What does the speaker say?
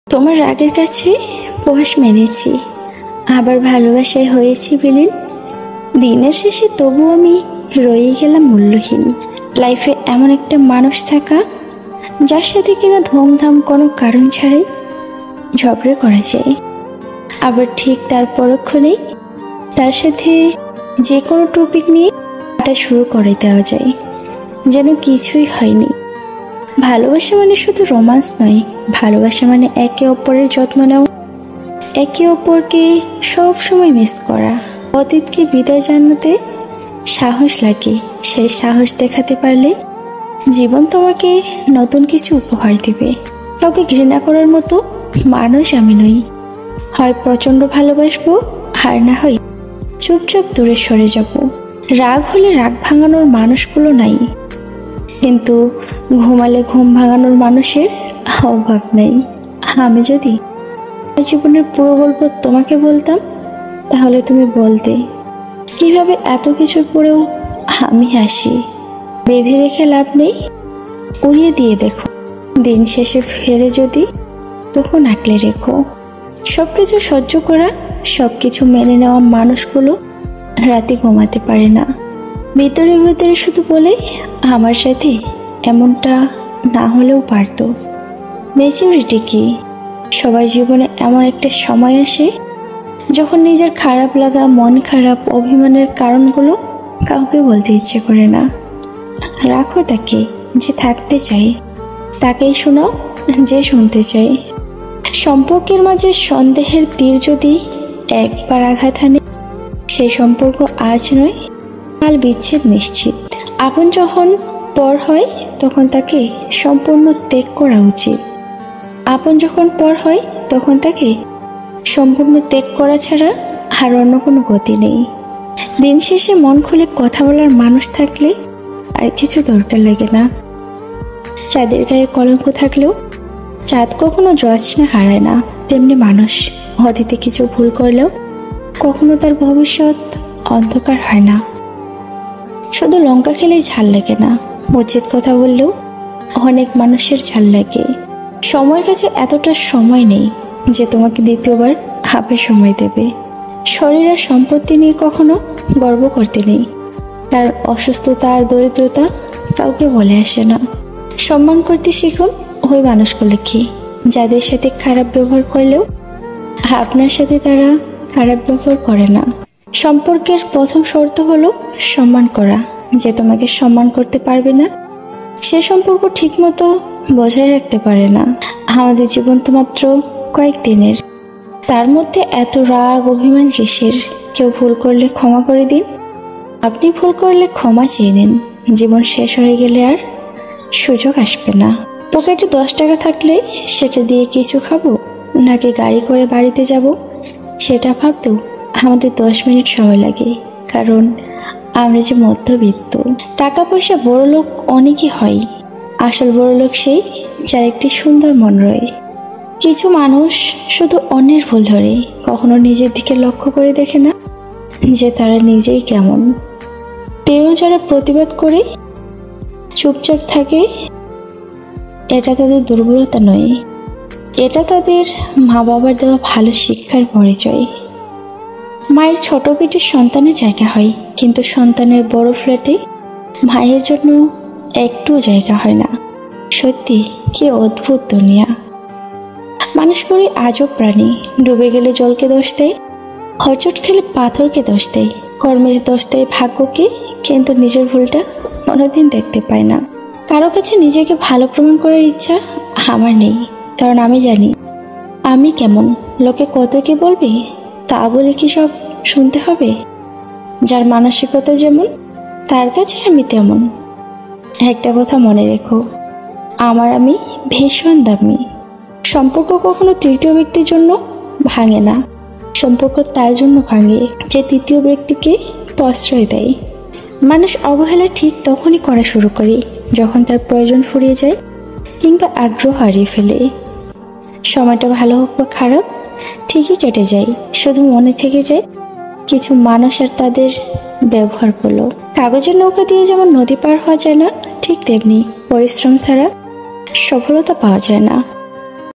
তোমার রাগের কাছে পোহাস মেনেছি, আবার ভালোবাসায় হয়েছি বিলীন। দিনের শেষে তবু আমি রয়ে গেলাম মূল্যহীন। লাইফে এমন একটা মানুষ থাকা যার সাথে কিনা ধুমধাম কোনো কারণ ছাড়াই ঝগড়া করা যায়, আবার ঠিক তার পরক্ষণেই তার সাথে যে কোনো টপিক নিয়ে হাঁটা শুরু করে দেওয়া যায়, যেন কিছুই হয়নি। ভালোবাসা মানে শুধু রোমান্স নয়, ভালোবাসা মানে একে অপরের যত্ন নেওয়া, একে অপরকে সব সময় মিস করা। অতীতকে বিদায় জানাতে সাহস লাগে, সেই সাহস দেখাতে পারলে জীবন তোমাকে নতুন কিছু উপহার দিবে। কাউকে ঘৃণা করার মতো মানুষ আমি নই। হয় প্রচণ্ড ভালোবাসবো, আর না হয় চুপচাপ দূরে সরে যাব। রাগ হলে রাগ ভাঙানোর মানুষগুলো নাই, কিন্তু ঘুমালে ঘুম ভাঙানোর মানুষের অভাব নেই। আমি যদি জীবনের পুরো গল্প তোমাকে বলতাম, তাহলে তুমি বলতে কিভাবে এত কিছু পরেও আমি হাসি। বেঁধে রেখে লাভ নেই, উড়িয়ে দিয়ে দেখো। দিন শেষে ফেরে যদি তখন আঁকলে রেখো। সবকিছু সহ্য করা, সবকিছু মেনে নেওয়া মানুষগুলো রাতে ঘুমাতে পারে না। ভিতরে ভিতরে শুধু বলে আমার সাথে এমনটা না হলেও পারতো। ম্যাচুরিটি কি? সবার জীবনে এমন একটা সময় আসে যখন নিজের খারাপ লাগা, মন খারাপ, অভিমানের কারণগুলো কাউকে বলতে ইচ্ছে করে না। রাখো তাকে যে থাকতে চাই, তাকেই শোনাও যে শুনতে চাই। সম্পর্কের মাঝে সন্দেহের তীর যদি একবার আঘাত হানে, সেই সম্পর্ক আজ নয় কাল বিচ্ছেদ নিশ্চিত। আপন যখন পর হয় তখন তাকে সম্পূর্ণ ত্যাগ করা উচিত। আপন যখন পর হয় তখন তাকে সম্পূর্ণ ত্যাগ করা ছাড়া আর অন্য কোনো গতি নেই। দিন শেষে মন খুলে কথা বলার মানুষ থাকলে আর কিছু দরকার লাগে না। চাঁদের গায়ে কলঙ্ক থাকলেও চাঁদ কখনো জ্যোৎস্না হারায় না, তেমনি মানুষ অতীতে কিছু ভুল করলেও কখনো তার ভবিষ্যৎ অন্ধকার হয় না। শুধু লঙ্কা খেলেই ঝাল লাগে না, উচিত কথা বললেও অনেক মানুষের ঝাল লাগে। সময়ের কাছে এতটা সময় নেই যে তোমাকে দ্বিতীয়বার হাফে সময় দেবে। শরীর আর সম্পত্তি নিয়ে কখনো গর্ব করতে নেই, তার অসুস্থতা আর দরিদ্রতা কাউকে বলে আসে না। সম্মান করতে শিখুন ওই মানুষগুলোকে যাদের সাথে খারাপ ব্যবহার করলেও আপনার সাথে তারা খারাপ ব্যবহার করে না। সম্পর্কের প্রথম শর্ত হলো সম্মান করা। যে তোমাকে সম্মান করতে পারবে না, সে সম্পর্ক ঠিকমতো বজায় রাখতে পারে না। আমাদের জীবন তো মাত্র কয়েকদিনের, তার মধ্যে এত রাগ অভিমান কিসের? কেউ ভুল করলে ক্ষমা করে দিন, আপনি ভুল করলে ক্ষমা চেয়ে নিন। জীবন শেষ হয়ে গেলে আর সুযোগ আসবে না। পকেটে 10 টাকা থাকলে সেটা দিয়ে কিছু খাবো নাকি গাড়ি করে বাড়িতে যাব, সেটা ভাবতেও আমাদের 10 মিনিট সময় লাগে, কারণ আমরা যে মধ্যবিত্ত। টাকা পয়সা বড়লোক অনেকই হয়, আসল বড়লোক সেই যার একটি সুন্দর মন রয়। কিছু মানুষ শুধু অন্যের ভুল ধরে, কখনো নিজের দিকে লক্ষ্য করে দেখে না যে তারা নিজেই কেমন। পেয়েও যারা প্রতিবাদ করে চুপচাপ থাকে, এটা তাদের দুর্বলতা নয়, এটা তাদের মা বাবার দেওয়া ভালো শিক্ষার পরিচয়। মায়ের ছোট পেটের সন্তানের জায়গা হয়, কিন্তু সন্তানের বড় ফ্ল্যাটে মায়ের জন্য একটুও জায়গা হয় না। সত্যি কি অদ্ভুত দুনিয়া। মানুষ করে আজব প্রাণী। ডুবে গেলে জলকে দোষ দেয়, হচট খেলে পাথরকে দোষ দেয়, কর্মের দোষ দেয় ভাগ্যকে, কিন্তু নিজের ভুলটা কোনোদিন দেখতে পায় না। কারো কাছে নিজেকে ভালো প্রমাণ করার ইচ্ছা আমার নেই, কারণ আমি জানি আমি কেমন। লোকে কত কে বলবে তা বলে কি সব শুনতে হবে? যার মানসিকতা যেমন তার কাছে আমি তেমন। একটা কথা মনে রেখো, আমার আমি ভীষণ দামি। সম্পর্ক কখনো তৃতীয় ব্যক্তির জন্য ভাঙে না, সম্পর্ক তার জন্য ভাঙে যে তৃতীয় ব্যক্তিকে প্রশ্রয় দেয়। মানুষ অবহেলা ঠিক তখনই করা শুরু করে যখন তার প্রয়োজন ফুরিয়ে যায় কিংবা আগ্রহ হারিয়ে ফেলে। সময়টা ভালো হোক বা খারাপ ঠিকই কেটে যায়, শুধু মনে থেকে যায় কিছু মানুষ আর তাদের ব্যবহারগুলো। কাগজের নৌকা দিয়ে যেমন নদী পার হওয়া যায় না, ঠিক তেমনি পরিশ্রম ছাড়া সফলতা পাওয়া যায় না।